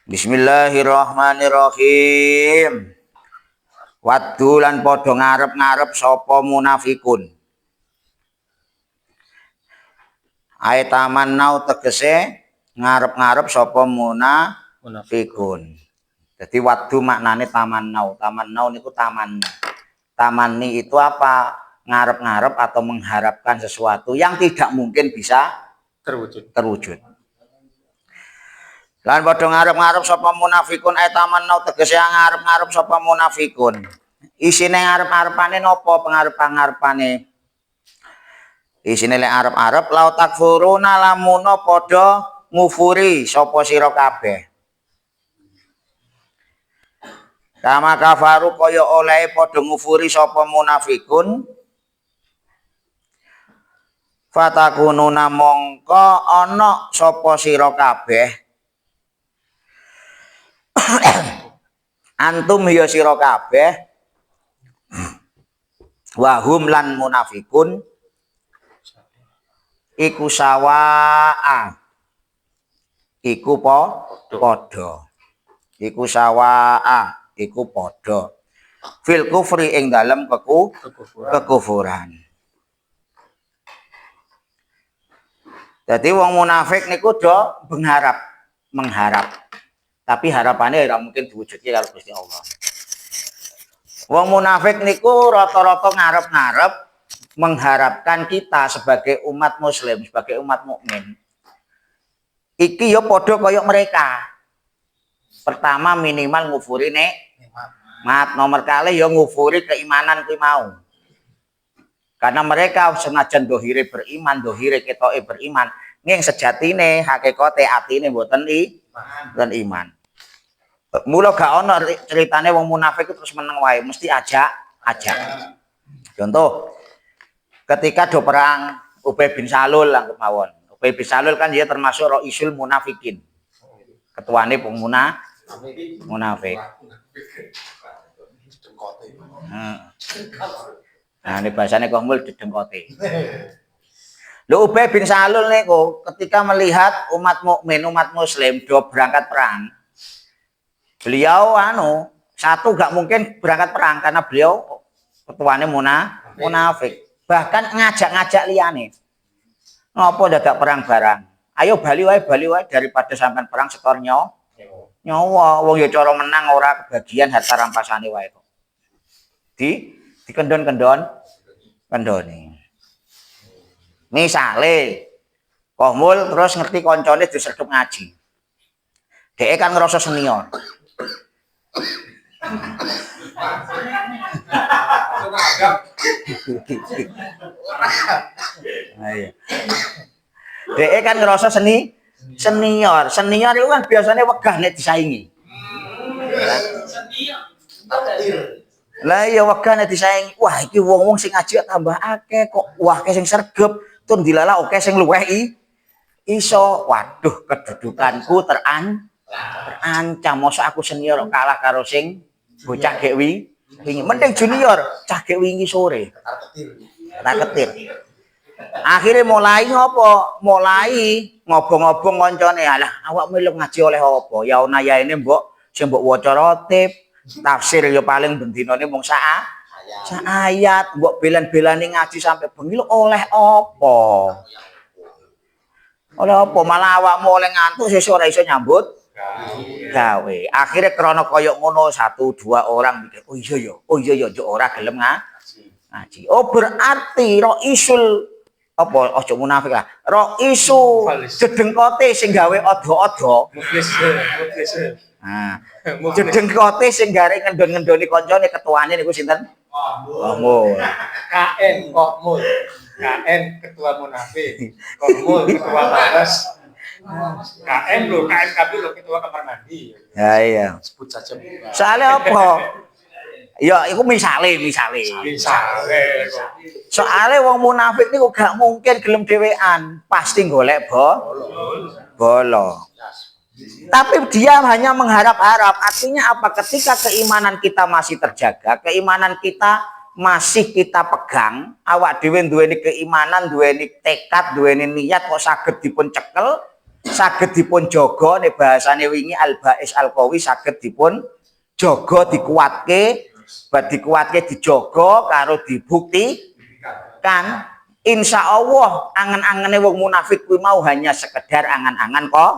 Bismillahirrahmanirrahim. Waddu lan padha ngarep-ngarep sapa munafikun. Ayat tamannau tegese ngarep-ngarep sapa munafikun. Jadi waddu maknane tamannau. Tamannau niku tamanni. Tamanni itu apa? Ngarep-ngarep atau mengharapkan sesuatu yang tidak mungkin bisa terwujud. Lan padha ngarep-ngarep sapa munafikun tamannau tegese ngarep-ngarep sapa munafikun. Isine ngarep-arepane napa pengarep-pangarepane? Isine lek arep-arep lau takfuruna lamun padha ngufuri sapa sira kabeh. Kama kafaru kaya oleh padha ngufuri sapa munafikun. Fatakununa mongko ana sapa sira kabeh. Antum ya sira kabeh wahum lan munafikun iku sawaa iku padha iku sawaa iku padha fil kufri ing dalem kekufuran. Jadi wong munafik niku do mengharap. Tapi harapannya ora mungkin diwujudke karo Gusti Allah. Wong munafik niku rata-rata ngarep-ngarep mengharapkan kita sebagai umat muslim, sebagai umat mukmin. Iki ya padha kaya mereka. Pertama minimal ngufuri nikmat, nomor kali ya ngufuri keimanan kuwi mau. Karena mereka senajan dohire beriman, dohire ketoke beriman, ning sejatine hakikate atine mboten iman. Mula gak ono ceritane wong munafik terus meneng wae, mesti ajak. Contoh, ketika do perang Ubay bin Salul lah kemawon. Ubay bin Salul kan dia termasuk Raisul Munafikin. Ketuane pemuna munafik. Nah, ini bahasanya komul didengkote. Lho Ubay bin Salul niku ketika melihat umat mukmin, umat muslim do berangkat perang. Beliau satu gak mungkin berangkat perang karena beliau ketuanya munafik. Bahkan ngajak-ngajak liyane. Ngopo dadak perang barang? Ayo bali wae daripada sampean perang setor nyawa. Wong ya cara menang ora kebagian harta rampasane wae kok. Dikendon-kendoni. Misale Kohmul terus ngerti koncone diserdup ngaji. Dhek kan ngerasa senior. Dhek kan ngerasa senior. Senior itu kan biasanya wegah nek disaingi. Lah iya wegah nek disaingi. Wah iki wong-wong sing ngaji tambah akeh kok. Wah akeh sing sregep, tur dilala akeh sing luweh iso. Waduh kedudukanku terancam. Mosok aku senior kalah karo sing bocah gek wingi. Mending junior cah gek wingi sore. Ketir. Akhirnya mulai ngopo? Mulai ngobong-ngobong koncone. Alah awakmu lho ngaji oleh apa? Ya ana ya ini mbok sing mbok waca rotib, tafsir ya paling bendinane mung sak ayat, mbok belan-belani ngaji sampai bengi oleh apa? Oleh apa? Malah awakmu oleh ngantuk sesuk ora iso nyambut gawe. Akhirnya krana koyok ngono 1-2 orang mikir, oh iya ya ora gelem ngaji. Oh berarti Raisul apa aja munafik lah. Raisu jedengkote sing gawe odo-odo. Nah, jedengkote sing gawe ngendon-ngendoni kancane ketuane niku sinten? Kohmul. KN ketua munafik. Kohmul ketua baras. KM lo ketua kamar mandi. Ya iya. Sebut saja. Soalnya apa? Ya iku misale. Soalnya wong munafik niku gak mungkin gelem dhewean, pasti golek bolo. Tapi dia hanya mengharap-harap. Artinya apa? Ketika keimanan kita masih terjaga, keimanan kita masih kita pegang, awak dhewe duweni keimanan, duweni tekad, duweni niat kok saged dipun cekel. saged dipun jaga nek bahasane wingi al-ba'is al-qawi saged dipun jaga dikuatke, bad dikuatke dijaga karo dibukti kan insya Allah angan-angane wong munafik kuwi mau hanya sekedar angan-angan kok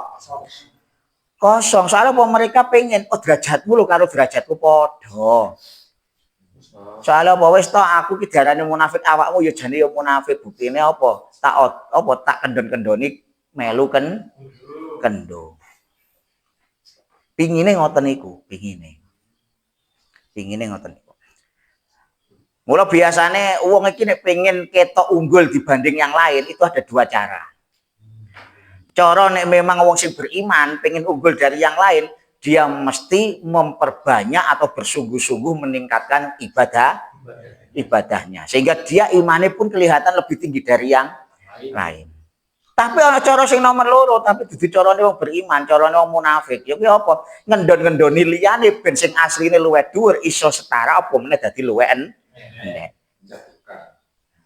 kosong. Soalnya apa mereka pengen derajatmu lho karo derajatku padha. Soalnya apa wis to aku ki darane munafik awakmu ya jane ya munafik buktine apa? Tak kendon-kendoni melu kendo. Pingine ngoten niku, pingine. Pingine ngoten niku. Mula biasane wong iki nek pengen ketok unggul dibanding yang lain itu ada dua cara. Cara nek memang wong sing beriman pengen unggul dari yang lain, dia mesti memperbanyak atau bersungguh-sungguh meningkatkan ibadahnya sehingga dia imannya pun kelihatan lebih tinggi dari yang lain. Tapi ana cara sing nomor loro tapi dudu carane wong beriman, carane wong munafik. Ya kuwi apa? Ngendon-ngendoni liyane ben sing asline luwih dhuwur iso setara apa meneh dadi luwih endek.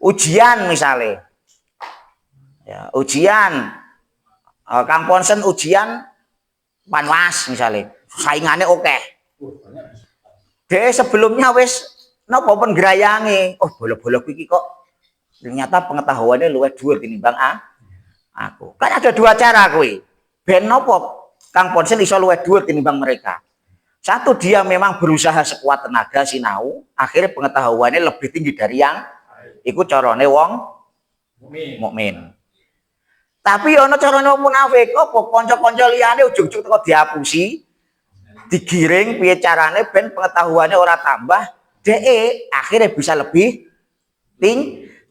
Ujian misalnya. Ya, ujian Kang Ponsen ujian panwas misalnya. Saingane oke. Dia sebelumnya wis napa penggrayange. Oh, bola-bola iki kok ternyata pengetahuannya luwih dhuwur tinimbang aku. Kan ada dua cara kuwi. Ben nopo Kang Ponsen iso luwih dhuwur tinimbang mereka. Satu dia memang berusaha sekuat tenaga sinau, akhirnya pengetahuannya lebih tinggi dari yang iku carane wong mukmin. Tapi ana carane wong munafik, apa kanca-kanca liyane ujug-ujug teko diapusi, digiring piye carane ben pengetahuannya ora tambah, dhek akhirnya bisa lebih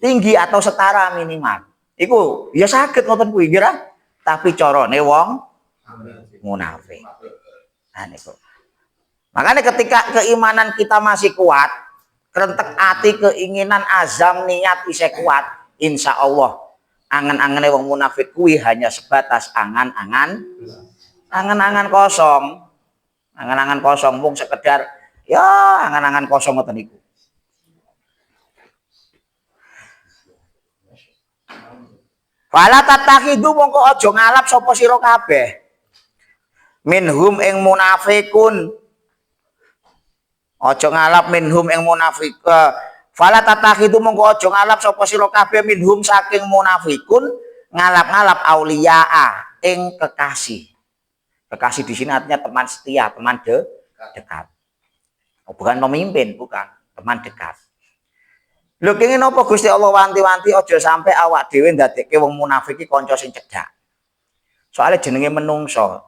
tinggi atau setara minimal. Iku ya saged ngoten kuwi kira, tapi carane wong munafik. Nah niku. Makanya ketika keimanan kita masih kuat, kerentek hati, keinginan, azam, niat isih kuat, insya Allah angan-angane wong munafik kuwi hanya sebatas angan-angan kosong. Angan-angan kosong mung sekedar ya angan-angan kosong ngoten niku. Fala tatakhidu mongko aja ngalap sapa sira kabeh. Minhum ing munafikun. Aja ngalap minhum ing munafika. Fala tatakhidu mongko aja ngalap sapa sira kabeh minhum saking munafikun ngalap-ngalap auliyaa ing kekasih. Kekasih di sini artinya teman setia, teman dekat. Oh, bukan pemimpin, bukan, teman dekat. Lho kenging napa Gusti Allah wanti-wanti aja sampai awak dhewe ndadekke wong munafik iki kanca sing cedhak. Soale jenenge menungso.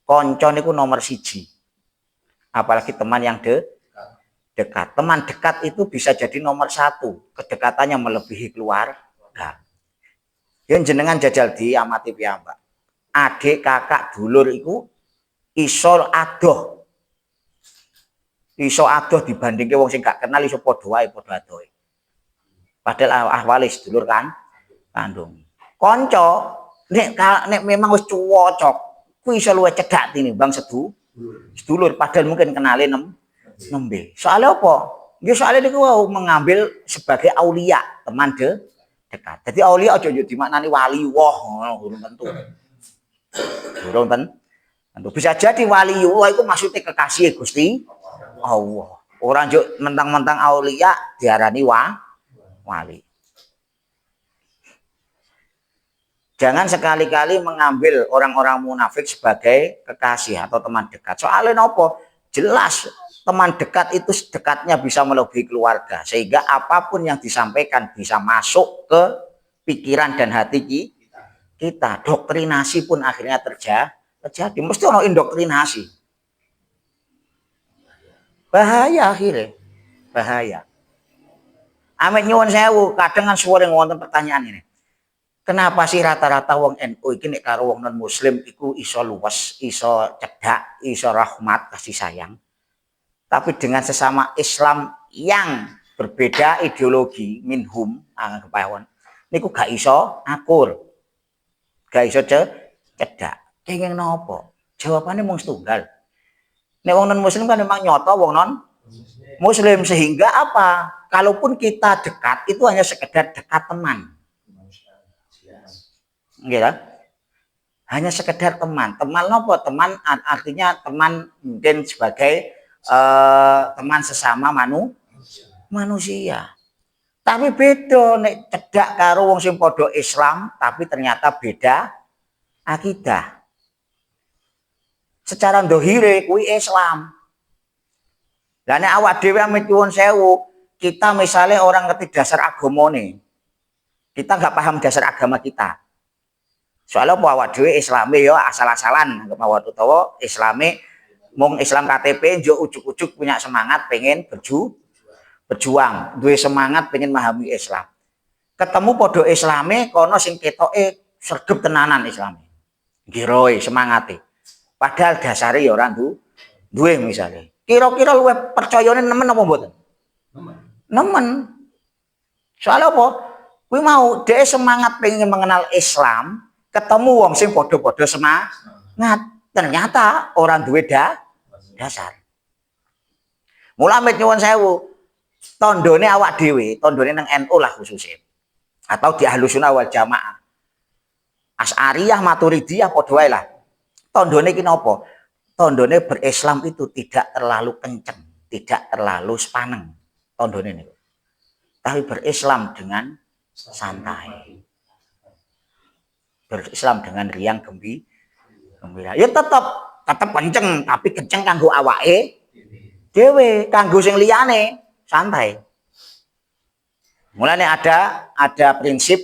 Kanca niku nomor 1. Apalagi teman yang dekat. Teman dekat itu bisa jadi nomor 1. Kedekatannya melebihi keluarga. Yen jenengan jajal diamati piyambak. Adik, kakak, dulur iku iso adoh. Iso adoh dibandingke wong sing gak kenal iso padha wae padha adohe. Padahal ahwale sedulur kan kandung. Kanca nek memang wis cocok, kuwi iso luwih cedhak tinimbang sedulur padahal mungkin kenale nembe. Soalnya apa? Nggih soalnya niku mengambil sebagai aulia, teman dekat. Jadi aulia aja yo dimaknani wali wah ngono tentu. Durung tentu. Bisa jadi wali wah iku maksudnya kekasih Gusti Allah. Ora njuk mentang-mentang aulia diarani wali. Jangan sekali-kali mengambil orang-orang munafik sebagai kekasih atau teman dekat. Soalnya nopo? Jelas teman dekat itu dekatnya bisa melebihi keluarga. Sehingga apapun yang disampaikan bisa masuk ke pikiran dan hati kita. Doktrinasi pun akhirnya terjadi. Mesti ono indoktrinasi. Bahaya akhirnya. Bahaya. Amit nyuwun sewu, kadang kan suwering wonten pertanyaan ini. Kenapa sih rata-rata wong NU iki nek karo wong non muslim iku iso luwes, iso cedhak, iso rahmat, kasih sayang. Tapi dengan sesama Islam yang berbeda ideologi minhum kepawon niku gak iso akur. Gak iso cedhak. Kenging napa? Jawabane mung setunggal. Nek wong non muslim kan memang nyoto wong non muslim sehingga apa? Kalaupun kita dekat itu hanya sekedar dekat teman. Nggih kan? hanya sekedar teman. Teman apa? Teman artinya teman mungkin sebagai teman sesama manusia. Tapi beda nek cedak karo wong sing padha Islam tapi ternyata beda akidah. Secara ndohire kuwi Islam. Lah nek awak dhewe amit nyuwun sewu, kita misalnya orang ngerti dasar agamane. Kita nggak paham dasar agama kita. Soalnya apa awak dhewe Islame ya asal-asalan anggap mawon utawa Islame mung Islam KTP njuk ujuk-ujuk punya semangat pengen berjuang, duwe semangat pengen memahami Islam. Ketemu podo Islame kono sing ketoke sregep tenanan Islame. Giroe semangate. Padahal dasare ya ora duwe misale. Kira-kira luwih percayane nemen apa mboten? Nemen. Soalnya apa? Kuwi mau dhek semangat pengen mengenal Islam, ketemu wong sing podo-podo semangat. Ternyata orang duwe dasar. Mula amit nyuwun sewu. Tondone awak dhewe, tondone nang NU lah khususnya. Atau di Ahlussunnah wal Jamaah. Asy'ariyah, Maturidiyah padha wae lah. Tondone ki napa? Tondone berislam itu tidak terlalu kenceng, tidak terlalu sepaneng. Tondone niku. Tapi berislam dengan santai. Berislam dengan riang gembira. Ya tetap kenceng, tapi kenceng kanggo awake dhewe, kanggo sing liyane santai. Mulane ada prinsip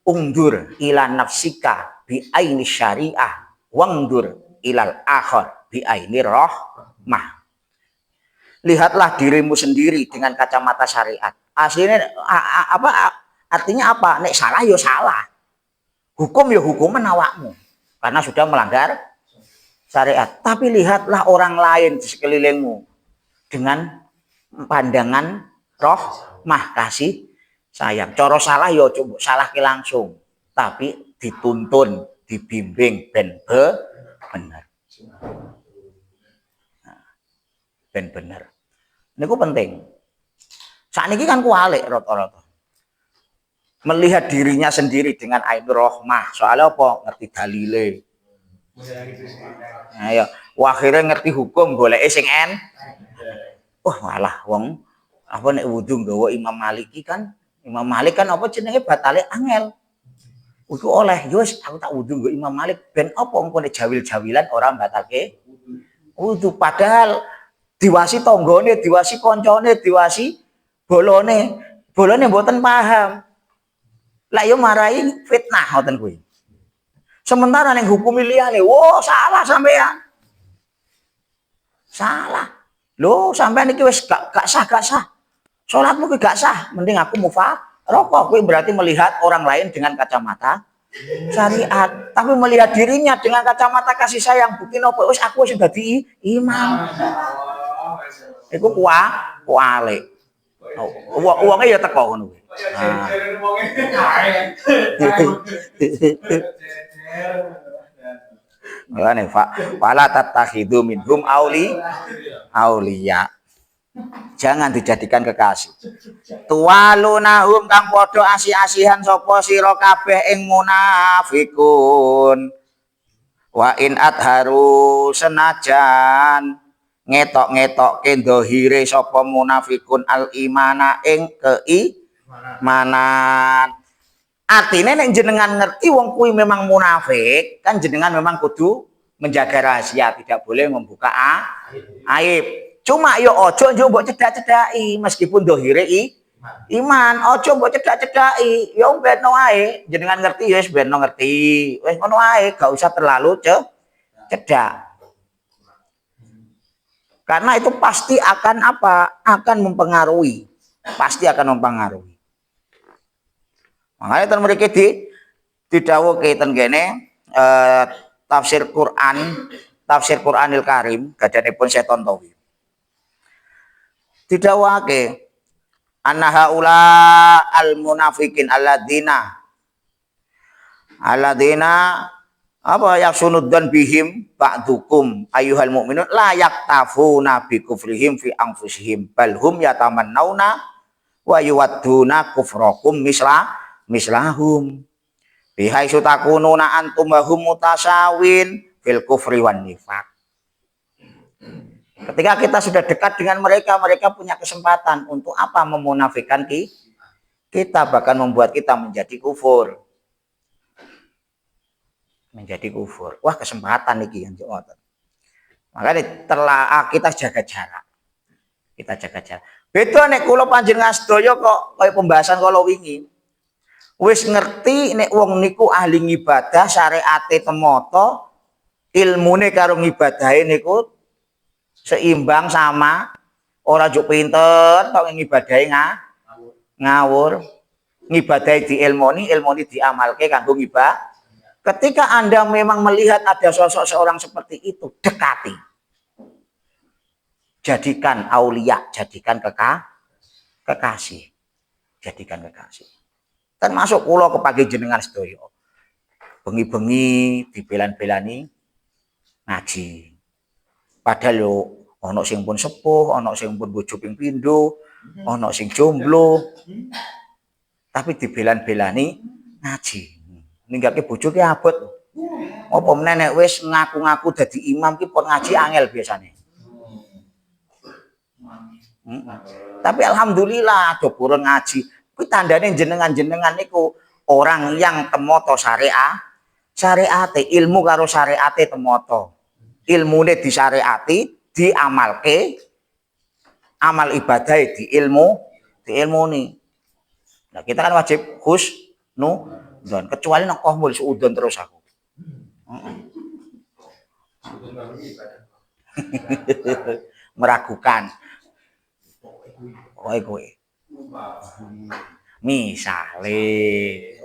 ungdur ila nafsika bi aini syariah wangdur ilal akhir bi aini rahmah. Lihatlah dirimu sendiri dengan kacamata syariat. Aslinya artinya apa? Nek salah ya salah. Hukum ya hukuman awakmu karena sudah melanggar syariat. Tapi lihatlah orang lain di sekelilingmu dengan pandangan rahmah kasih sayang. Coro salah ya coba salah langsung, tapi dituntun, dibimbing ben bener. Ben bener. Niku penting. Sakniki kan kualik rata-rata. Melihat dirinya sendiri dengan ainur rahmah. Soalnya apa? Ngerti dalile. Ayo, akhirnya ngerti hukum goleke sing walah wong apa nek wudu nggawa Imam Maliki kan. Imam Malik kan apa jenenge batale angel. Iku oleh yo aku tak wudu nggo Imam Malik ben apa engko nek jawil-jawilan ora batalke wudu padahal diwasi tanggane, diwasi koncone, diwasi bolone mboten paham. Lah yo marahi fitnah ngoten kuwi. Sementara ning hukum liyane, salah sampean. Salah. Loh, sampean iki wis gak sah. Salatmu ki gak sah, mending aku mufaroqah. Kuwi berarti melihat orang lain dengan kacamata syariat, tapi melihat dirinya dengan kacamata kasih sayang. Bukti napa? Wis aku wis dadi imam. Iku kualik. Uangnya ya teko ngono kuwi. Nah. Fala tatakhidu minhum auliya. Jangan dijadikan kekasih. Tuwalunahum kang padha asih-asihan sapa sira kabeh ing munafikun. Wa in adharu senajan ngetok-ngetokke ndhahire sapa munafikun al imana ing keimanan. Artinya nek jenengan ngerti wong kuwi memang munafik, kan jenengan memang kudu menjaga rahasia, tidak boleh membuka aib. Cuma yo ojo njuk mbok cedak-cedaki meskipun dohire iman, ojo mbok cedak-cedaki. Yo ben wae, jenengan ngerti ya wis ben ngerti. Wis ngono wae, gak usah terlalu cedak. Karena itu pasti akan akan mempengaruhi. Pasti akan mempengaruhi. Makanya ten mriki didhawuhke ten kene tafsir Quranil Karim gadanipun Seton Tawi. Didhawuhke anna haula al munafiqin alladzina apa yasunudzan bihim ba'dukum ayyuhal mu'minun la yaktafuna bi kufrihim fi anfusihim bal hum yatamannawna wa yuwadduna kufrakum mislahum. Bihai sutakununa antum wahum mutasawin fil kufri wan nifaq. Ketika kita sudah dekat dengan mereka, mereka punya kesempatan untuk apa? Memunafikan kita, bahkan membuat kita menjadi kufur. Menjadi kufur. Wah, kesempatan nih yang ngoten. Makanya telah kita jaga jarak. Kita jaga jarak. Beda nek kula panjenengan sedaya kok kaya pembahasan kala wingi. Wis ngerti nek wong niku ahli ngibadah syariate temoto, ilmune karo ngibadahe niku seimbang sama, ora juk pinter tok ngibadahe ngawur. Ngibadahe diilmoni, ilmoni diamalke kanggo ngibadah. Ketika Anda memang melihat ada sosok seorang seperti itu, dekati. Jadikan aulia, jadikan kekasih. Jadikan kekasih. Termasuk kula kepagi jenengan sedaya. Bengi-bengi dibelan-belani ngaji. Padahal yo ana sing pun sepuh, ana sing pun bojo ping pindho, ana sing jomblo. Tapi dibelan-belani ngaji. Ninggake bojo ki abot. Apa meneh nek wis ngaku-ngaku dadi imam ki pon ngaji angel biasane. Tapi alhamdulillah do purun ngaji. Kuwi tandane jenengan-jenengan niku orang yang temoto syariate, ilmu karo syariate temoto. Ilmune disyariati, diamalke, amal ibadah diilmuni. Nah, kita kan wajib husnudon, kecuali nek kohmul suudon terus aku. Meragukan. Kowe. Misale.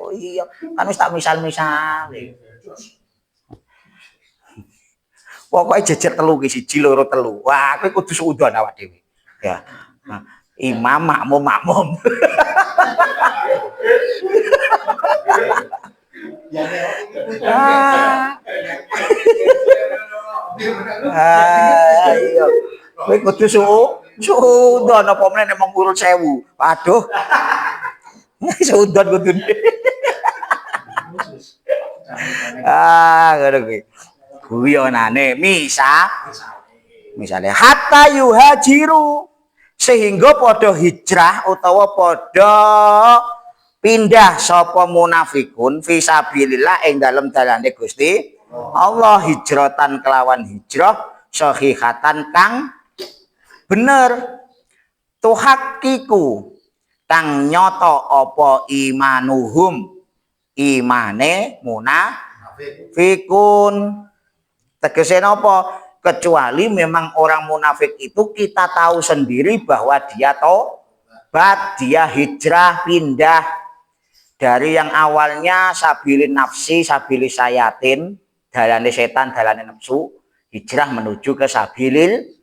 Oh iya, kan wis tak misal-misale. Pokoke jejer telu ki 1 2 3. Wah, kowe kudu suudon awak dhewe. Ya. Nah, imam makmum. Iya. Kowe kudu suudon apa meneh nek mung urut 1000. Waduh. Suudon kudu. Ngono kuwi. Guyonane misalnya hatta yuhajiru sehingga padha hijrah utawa padha pindah sapa munafikun fisabilillah ing dalem dalane Gusti Allah hijratan kelawan hijrah sahihatan kang bener tuhakiku kang nyoto apa imanuhum imane munafikun. Tegese napa? Kecuali memang orang munafik itu kita tahu sendiri bahwa dia tobat, dia hijrah, pindah dari yang awalnya sabilin nafsi, sabilis sayatin, dalane setan, dalane nafsu, hijrah menuju ke sabilil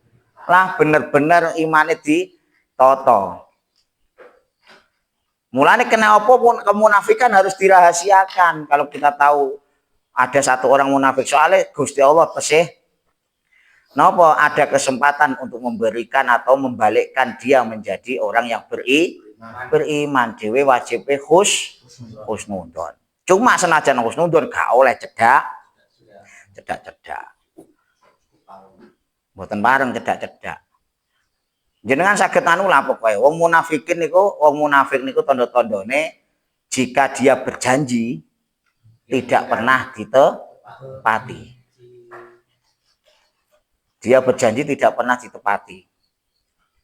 lah bener-bener imane ditoto. Mulane kenapa pun kemunafikan harus dirahasiakan. Kalau kita tahu ada satu orang munafik, soalnya Gusti Allah tesih napa ada kesempatan untuk memberikan atau membalikkan dia menjadi orang yang beriman. Dewe wajib husnudon. Cuma senajan husnudon gak oleh cedak. Mboten bareng cedak. Jenengan saged anu lah pokoke wong munafik niku tanda-tandane jika dia berjanji tidak pernah ditepati. Dia berjanji tidak pernah ditepati.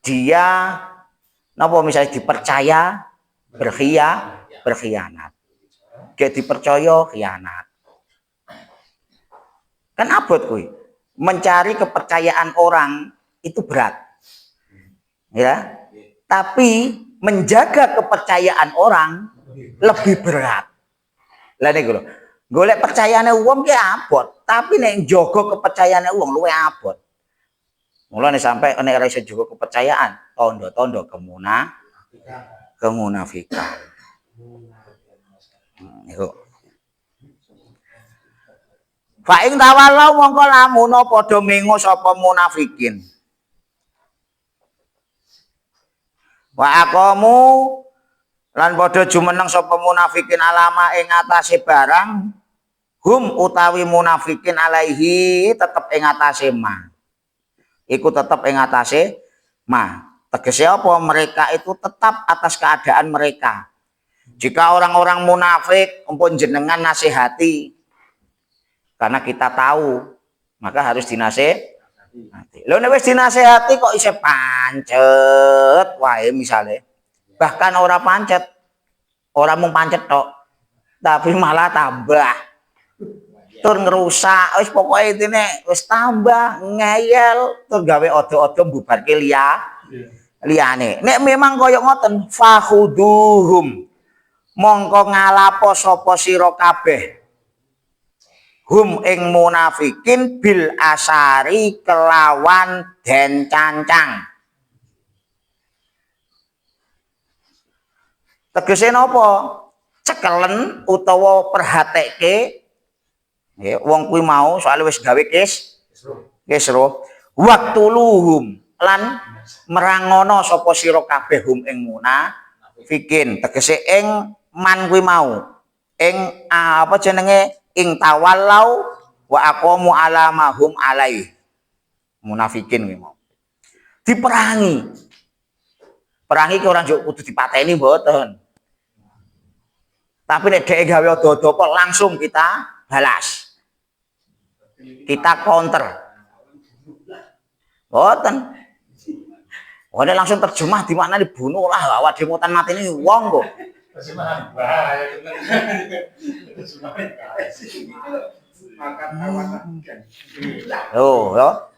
Dia napa misalnya dipercaya berkhianat. Dia dipercaya khianat. Kan abot kuwi. Mencari kepercayaan orang itu berat. Ya. Tapi menjaga kepercayaan orang lebih berat. Lah niku lho. Golek percayaane wong ki abot, tapi nek njaga kepercayaane wong luwih abot. Mulane sampai nek ora iso njaga kepercayaan, tanda-tanda kemunafikan. Niku. Fa ing tawalau mongko lamun padha mengo sapa munafikin. Wa aqamu Lan padha jumeneng sapa munafikin alama ing atase barang hum utawi munafikin alaihi tetep ing atase ma. Iku tetep ing atase ma. Tegese apa? Mereka itu tetap atas keadaan mereka. Jika orang-orang munafik umpun jenengan nasihati karena kita tahu, maka harus dinasihati. Lho nek wis dinasihati kok isih pancet wae misale. Bahkan ora pancet. Ora mung pancet tok, tapi malah tambah. Tur ngerusak, wis pokoke intine wis tambah ngeyel, tur gawe odo-odo mbubarke liyane. Nek memang kaya ngoten, fakhuduhum. Mongko ngalapo sapa sira kabeh. Hum ing munafikin bil asari kelawan den cancang. Tegese napa? Cekelen utawa perhateke nggih wong kuwi mau soalé wis gawe kisruh waktu luhum lan merangono sapa sira kabeh hum ing munafikin tegese ing man kuwi mau ing apa jenenge ing tawallau wa aqamu alamahum alai munafikin kuwi mau diperangi. Perangi ki ora njuk kudu dipateni mboten. Tapi nek dhek gawe odo-odo apa langsung kita balas. Kita counter. Mboten. Ora langsung terjemah di mana dibunuh lah awak dhewe mutan mateni wong kok. Terjemahan bahaya bener. Terjemahan Oh, yo.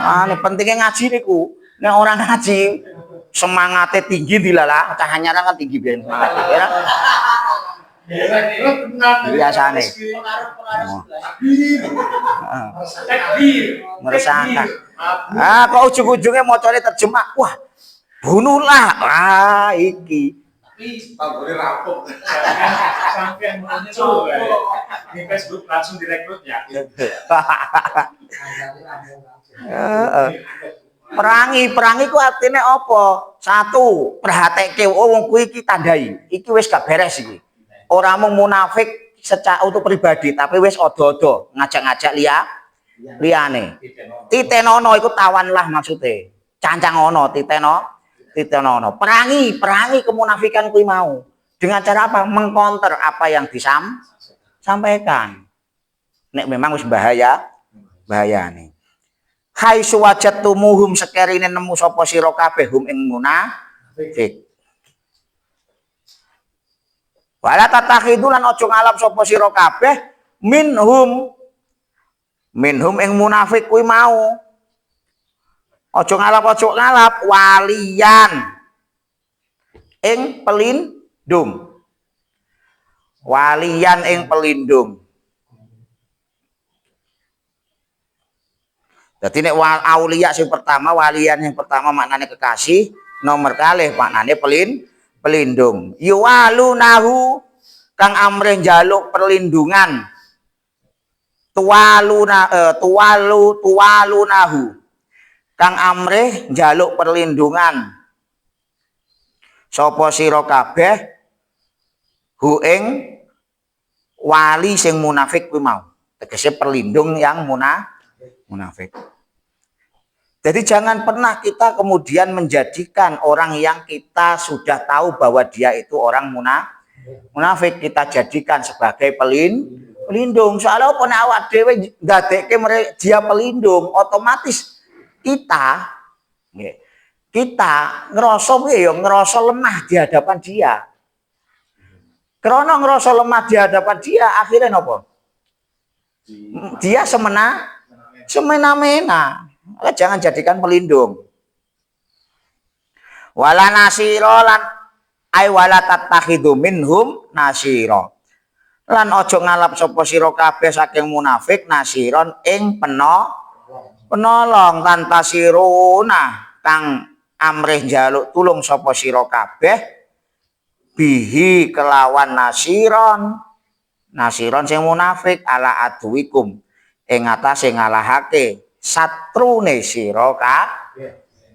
Ane pentingnya ngaji niku. Nek ora ngaji semangatnya tinggi dilala, cahanya kan tinggi biar semangat. Biasane. Meresahkan. Ah, kok ujung-ujungnya mocone terjemah. Wah, bunuhlah. Ah, iki. Tapi pabore rampung. Sampai muncul. Di Facebook langsung direkrut ya. Perangi ku artinya apa? Satu, perhatike wong kuwi iki tandai. Iki wis gak beres iki. Ora mung munafik secara untuk pribadi, tapi wis odo-odo ngajak-ngajak liyane. Titenono iku tawanlah maksude. Cancang-ono titenono. Perangi kemunafikan kuwi mau. Dengan cara apa? Mengcounter apa yang disampaikan. Nek memang wis bahayane. Hai suwajat tumuhum sekerine nemu sapa sira kabeh hum ing munafik. Wala tatakhidu lan aja ngalap sapa sira kabeh minhum ing munafik kuwi mau. Aja ngalap walian ing pelindung. Walian ing pelindung. Jadi nek aulia sing pertama, walian yang pertama maknanya kekasih, nomor kalih maknanya pelindung. Yuwalunahu kang amrih njaluk perlindungan. Tuwalunahu kang amrih njaluk perlindungan. Sapa sira kabeh hu ing wali sing munafik kuwi mau. Tegese perlindung yang munafik. Jadi jangan pernah kita kemudian menjadikan orang yang kita sudah tahu bahwa dia itu orang munafik kita jadikan sebagai pelindung. Soalnya apa nek awak dhewe ndadekke dia pelindung, otomatis kita ngerasa piye ya ngerasa lemah di hadapan dia. Karena ngerasa lemah di hadapan dia akhirnya napa? Dia semena-mena. Jangan jadikan pelindung. Wala nasira lan ay wala tattakhidhu minhum nasira. Lan aja ngalap sapa sira kabeh saking munafik nasiron ing penolong tantasiruna kang amrih njaluk tulung sapa sira kabeh bihi kelawan nasiron sing munafik ala aduwikum ing atase ngalahake satrune sira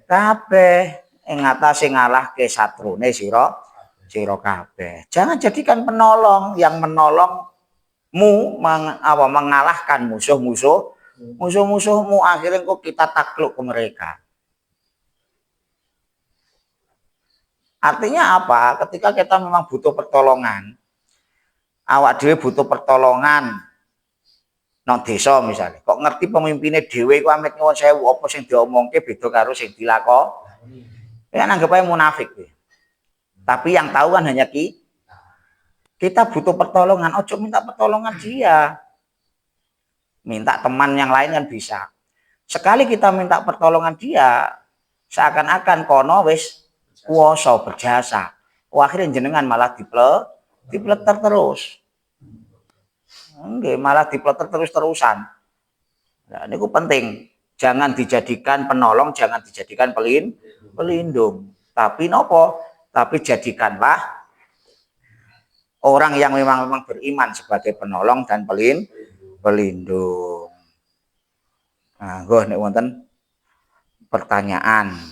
kabeh ing atase ngalahke satrune sira sira kabeh. Jangan jadikan penolong yang menolongmu mengalahkan musuhmusuhmu akhirnya kok kita takluk ke mereka. Artinya apa? Ketika kita memang butuh pertolongan, awak dhewe butuh pertolongan nang desa misalnya. Kok ngerti pemimpinnya dhewe ku amit nyuwun sewu apa sing diomongke beda karo sing dilakoni. Ya anggap ae munafik. Tapi yang tahu kan hanya kita butuh pertolongan, ojo minta pertolongan dia. Minta teman yang lain kan bisa. Sekali kita minta pertolongan dia, seakan-akan kono wis kuwasa berjasa. Akhirnya jenengan malah dipleter terus. Nggih, malah dipleter terus-terusan. Nah, ini penting. Jangan dijadikan penolong, jangan dijadikan pelindung. Tapi nopo? Tapi jadikanlah orang yang memang beriman sebagai penolong dan pelindung. Nah, nek wonten pertanyaan.